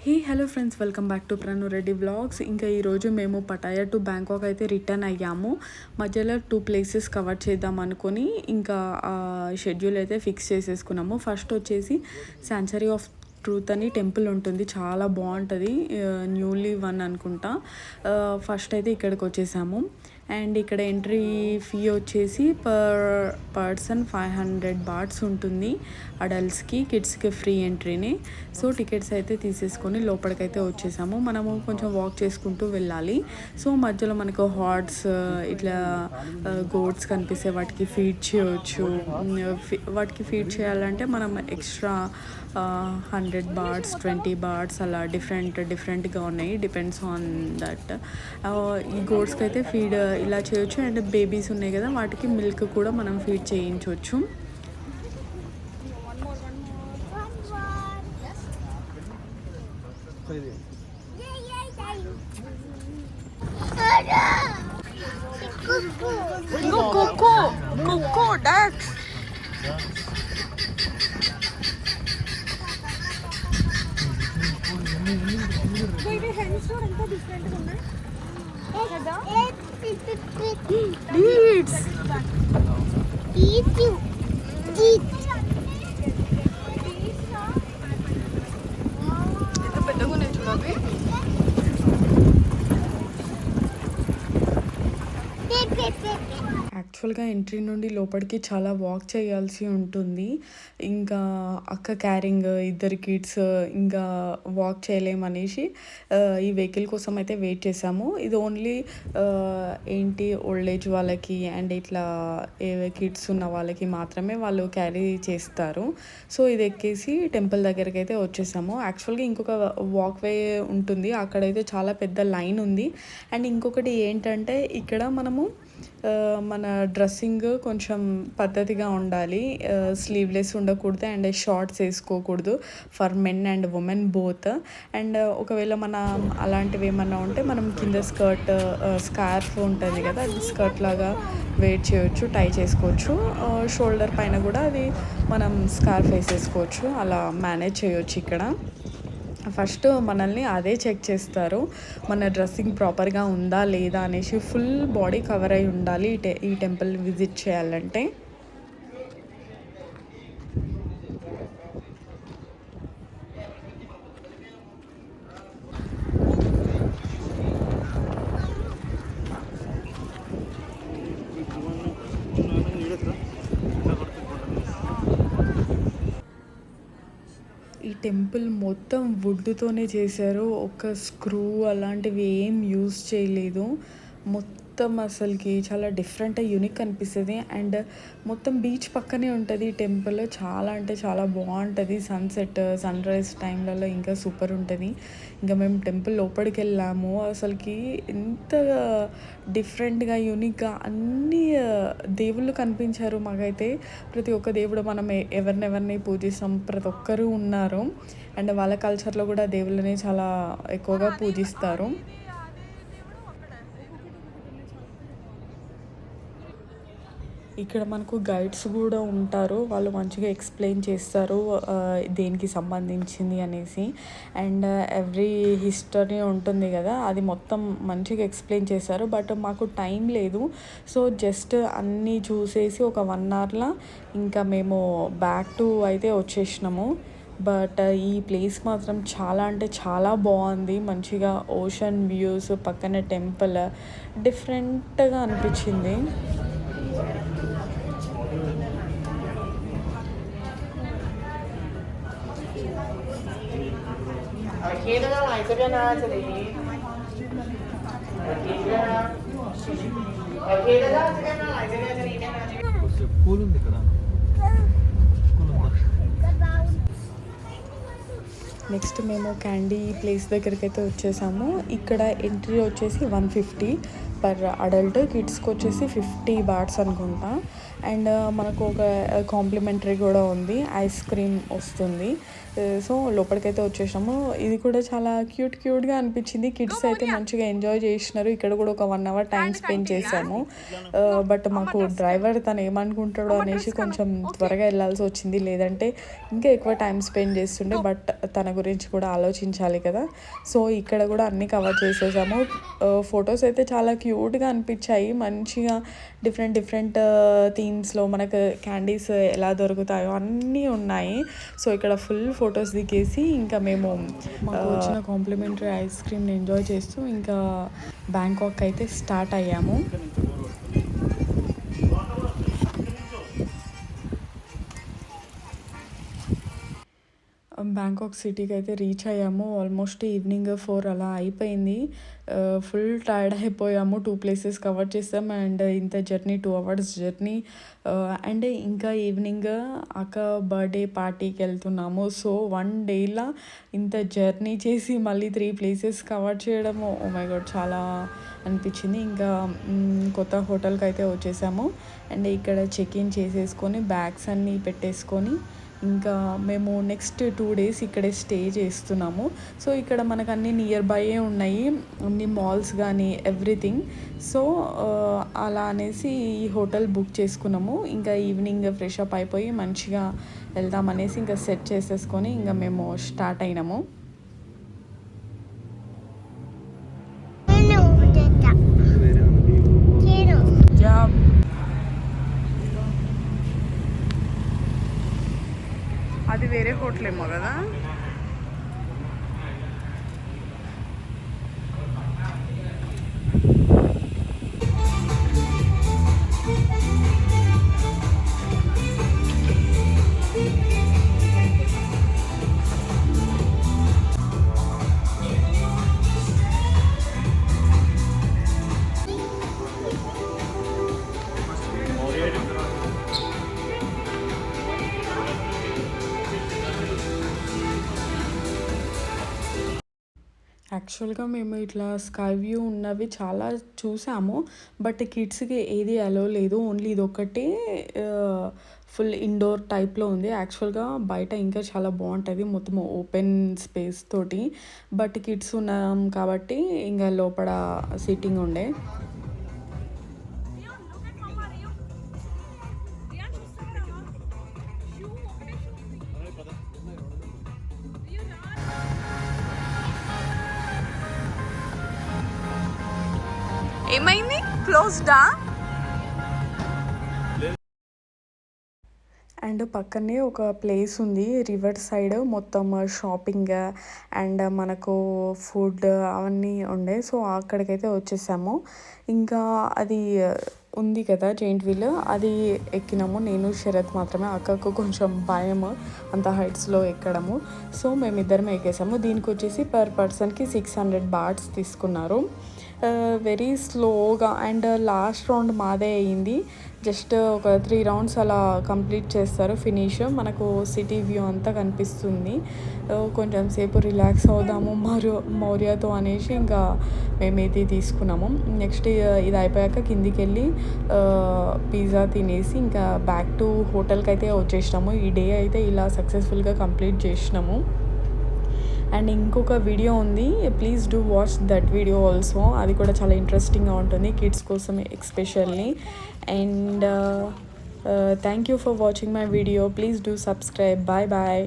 Hello friends, welcome back to Pranu Reddy vlogs. ఇంకా ఈరోజు మేము పటాయా టు బ్యాంకాక్ అయితే రిటర్న్ అయ్యాము. మధ్యలో 2 ప్లేసెస్ కవర్ చేద్దాం అనుకొని ఇంకా షెడ్యూల్ అయితే ఫిక్స్ చేసేసుకున్నాము. ఫస్ట్ వచ్చేసి శాంచురీ ఆఫ్ ట్రూత్ అని టెంపుల్ ఉంటుంది, చాలా బాగుంటుంది, న్యూలీ వన్ అనుకుంటా. ఫస్ట్ అయితే ఇక్కడికి వచ్చేసాము. అండ్ ఇక్కడ ఎంట్రీ ఫీ వచ్చేసి పర్సన్ 500 బాట్స్ ఉంటుంది. అడల్ట్స్కి, కిడ్స్కి ఫ్రీ ఎంట్రీని. సో టికెట్స్ అయితే తీసేసుకొని లోపలికైతే వచ్చేసాము. మనము కొంచెం వాక్ చేసుకుంటూ వెళ్ళాలి. సో మధ్యలో మనకు హార్ట్స్, ఇట్లా గోట్స్ కనిపిస్తే వాటికి ఫీడ్ చేయవచ్చు. వాటికి ఫీడ్ చేయాలంటే మనం ఎక్స్ట్రా 100 బాట్స్, 20 బాట్స్ అలా డిఫరెంట్గా ఉన్నాయి, డిపెండ్స్ ఆన్ దట్. ఈ గోట్స్కి అయితే ఫీడ్ ఇలా చేయొచ్చు. అండ్ బేబీస్ ఉన్నాయి కదా, వాటికి మిల్క్ కూడా మనం ఫీడ్ చేయించవచ్చు. యాక్చువల్గా ఎంట్రీ నుండి లోపలికి చాలా వాక్ చేయాల్సి ఉంటుంది. ఇంకా అక్క క్యారింగ్, 2 కిడ్స్, ఇంకా వాక్ చేయలేమనేసి ఈ వెహికల్ కోసం అయితే వెయిట్ చేసాము. ఇది ఓన్లీ ఓల్డ్ ఏజ్ వాళ్ళకి అండ్ ఇట్లా కిడ్స్ ఉన్న వాళ్ళకి మాత్రమే వాళ్ళు క్యారీ చేస్తారు. సో ఇది ఎక్కేసి టెంపుల్ దగ్గరికి అయితే వచ్చేసాము. యాక్చువల్గా ఇంకొక వాక్వే ఉంటుంది, అక్కడైతే చాలా పెద్ద లైన్ ఉంది. అండ్ ఇంకొకటి ఏంటంటే ఇక్కడ మనము మన డ్రెస్సింగ్ కొంచెం పద్ధతిగా ఉండాలి, స్లీవ్లెస్ ఉండకూడదు అండ్ షార్ట్స్ వేసుకోకూడదు for men and women both. And ఒకవేళ మనం అలాంటివి ఏమన్నా ఉంటే మనం కింద స్కార్ఫ్ ఉంటుంది కదా, అది స్కర్ట్ లాగా వేర్ చేయొచ్చు, టై చేసుకోవచ్చు. షోల్డర్ పైన కూడా అది మనం స్కార్ఫ్ వేసేసుకోవచ్చు, అలా మేనేజ్ చేయొచ్చు. ఇక్కడ ఫస్ట్ మనల్ని అదే చెక్ చేస్తారు, మన డ్రెస్సింగ్ ప్రాపర్గా ఉందా లేదా అనేసి. ఫుల్ బాడీ కవర్ అయి ఉండాలి ఈ టెంపుల్ విజిట్ చేయాలంటే. ఈ టెంపుల్ మొత్తం వుడ్తోనే చేశారు, ఒక స్క్రూ అలాంటివి ఏం యూజ్ చేయలేదు. మొత్తం అసలుకి చాలా డిఫరెంట్, యూనిక్ అనిపిస్తుంది. అండ్ మొత్తం బీచ్ పక్కనే ఉంటుంది ఈ టెంపుల్. చాలా అంటే చాలా బాగుంటుంది. సన్సెట్, సన్ రైజ్ టైంలలో ఇంకా సూపర్ ఉంటుంది. ఇంకా మేము టెంపుల్ లోపలికి వెళ్ళాము. అసలుకి ఎంత డిఫరెంట్గా, యూనిక్గా అన్ని దేవుళ్ళు కనిపించారు మాకైతే. ప్రతి ఒక్క దేవుడు, మనం ఎవరినెవరిని పూజిస్తాం, ప్రతి ఒక్కరూ ఉన్నారు. అండ్ వాళ్ళ కల్చర్లో కూడా దేవుళ్ళని చాలా ఎక్కువగా పూజిస్తారు. ఇక్కడ మనకు గైడ్స్ కూడా ఉంటారు, వాళ్ళు మంచిగా ఎక్స్ప్లెయిన్ చేస్తారు దేనికి సంబంధించింది అనేసి. అండ్ ఎవ్రీ హిస్టరీ ఉంటుంది కదా, అది మొత్తం మంచిగా ఎక్స్ప్లెయిన్ చేశారు. బట్ మాకు టైం లేదు, సో జస్ట్ అన్నీ చూసేసి ఒక 1 అవర్లో ఇంకా మేము బ్యాక్ టు అయితే వచ్చేసినాము. బట్ ఈ ప్లేస్ మాత్రం చాలా అంటే చాలా బాగుంది. మంచిగా ఓషన్ వ్యూస్, పక్కన టెంపుల్, డిఫరెంట్గా అనిపించింది. నెక్స్ట్ మేము క్యాండీ ప్లేస్ దగ్గరికి అయితే వచ్చేసాము. ఇక్కడ ఎంట్రీ వచ్చేసి 150 పర్ అడల్ట్, కిడ్స్కి వచ్చేసి 50 బాట్స్ అనుకుంటా. అండ్ మనకు ఒక కాంప్లిమెంటరీ కూడా ఉంది, ఐస్ క్రీమ్ వస్తుంది. సో లోపలికైతే వచ్చేసాము. ఇది కూడా చాలా క్యూట్గా అనిపించింది. కిడ్స్ అయితే మంచిగా ఎంజాయ్ చేసినారు. ఇక్కడ కూడా ఒక 1 అవర్ టైం స్పెండ్ చేసాము. బట్ మాకు డ్రైవర్ తను ఏమనుకుంటాడో అనేసి కొంచెం త్వరగా వెళ్ళాల్సి వచ్చింది, లేదంటే ఇంకా ఎక్కువ టైం స్పెండ్ చేస్తుండే. బట్ తన గురించి కూడా ఆలోచించాలి కదా. సో ఇక్కడ కూడా అన్నీ కవర్ చేసేసాము. ఫొటోస్ అయితే చాలా క్యూట్గా అనిపించాయి. మంచిగా డిఫరెంట్ థీమ్స్లో మనకు క్యాండీస్ ఎలా దొరుకుతాయో అన్నీ ఉన్నాయి. సో ఇక్కడ ఫుల్ ఫొటోస్ దిగేసి ఇంకా మేము మాకు వచ్చిన కాంప్లిమెంటరీ ఐస్ క్రీమ్ని ఎంజాయ్ చేస్తూ ఇంకా బ్యాంకాక్ అయితే స్టార్ట్ అయ్యాము. బ్యాంకాక్ సిటీకి అయితే రీచ్ అయ్యాము. ఆల్మోస్ట్ ఈవినింగ్ 4 అలా అయిపోయింది. ఫుల్ టైర్డ్ అయిపోయాము. 2 ప్లేసెస్ కవర్ చేసాం అండ్ ఇంత జర్నీ 2 అవర్స్ జర్నీ. అండ్ ఇంకా ఈవినింగ్ అక్క బర్త్డే పార్టీకి వెళ్తున్నాము. సో 1 డేలా ఇంత జర్నీ చేసి మళ్ళీ 3 ప్లేసెస్ కవర్ చేయడము, ఓ మై గాడ్, చాలా అనిపించింది. ఇంకా కొత్త హోటల్కి అయితే వచ్చేసాము. అండ్ ఇక్కడ చెక్ ఇన్ చేసేసుకొని బ్యాగ్స్ అన్నీ పెట్టేసుకొని ఇంకా మేము నెక్స్ట్ 2 డేస్ ఇక్కడే స్టే చేస్తున్నాము. సో ఇక్కడ మనకు అన్నీ నియర్ బైయే ఉన్నాయి, అన్ని మాల్స్ కానీ ఎవ్రీథింగ్. సో అలా అనేసి ఈ హోటల్ బుక్ చేసుకున్నాము. ఇంకా ఈవినింగ్ ఫ్రెష్ అప్ అయిపోయి మంచిగా వెళ్దామనేసి ఇంకా సెట్ చేసేసుకొని ఇంకా మేము స్టార్ట్ అయినాము. అది వేరే హోటల్ ఏమో కదా. యాక్చువల్గా మేము ఇట్లా స్కై వ్యూ ఉన్నవి చాలా చూసాము. బట్ కిడ్స్కి ఏది అలో లేదు, ఓన్లీ ఇది ఒకటే ఫుల్ ఇండోర్ టైప్లో ఉంది. యాక్చువల్గా బయట ఇంకా చాలా బాగుంటుంది, మొత్తం ఓపెన్ స్పేస్ తోటి. బట్ కిడ్స్ ఉన్నాం కాబట్టి ఇంకా లోపల సిట్టింగ్ ఉండే. ఏమైంది, క్లోజ్డా? అండ్ పక్కనే ఒక ప్లేస్ ఉంది రివర్ సైడ్, మొత్తం షాపింగ్ అండ్ మనకు ఫుడ్ అవన్నీ ఉండే. సో అక్కడికైతే వచ్చేసాము. ఇంకా అది ఉంది కదా జెయింట్ వీల్, అది ఎక్కినాము. నేను శరత్ మాత్రమే, అక్కకు కొంచెం భయం అంత హైట్స్లో ఎక్కడము. సో మేమిద్దరం ఎక్కేసాము. దీనికి వచ్చేసి పర్ పర్సన్కి 600 బాట్స్ తీసుకున్నారు. వెరీ స్లోగా. అండ్ లాస్ట్ రౌండ్ మాదే అయ్యింది. జస్ట్ ఒక 3 రౌండ్స్ అలా కంప్లీట్ చేస్తారు, ఫినిష్. మనకు సిటీ వ్యూ అంతా కనిపిస్తుంది. కొంచెం సేపు రిలాక్స్ అవుదాము మౌర్యతో అనేసి ఇంకా మేము ఇది తీసుకున్నాము. నెక్స్ట్ ఇది అయిపోయాక కిందికి వెళ్ళి పిజ్జా తినేసి ఇంకా బ్యాక్ టు హోటల్కి అయితే వచ్చేసినాము. ఈ డే అయితే ఇలా సక్సెస్ఫుల్గా కంప్లీట్ చేసినాము. అండ్ ఇంకొక వీడియో ఉంది, please do watch that video also. అది కూడా చాలా ఇంట్రెస్టింగ్గా ఉంటుంది కిడ్స్ కోసం especially. And thank you for watching my video. Please do subscribe. Bye bye.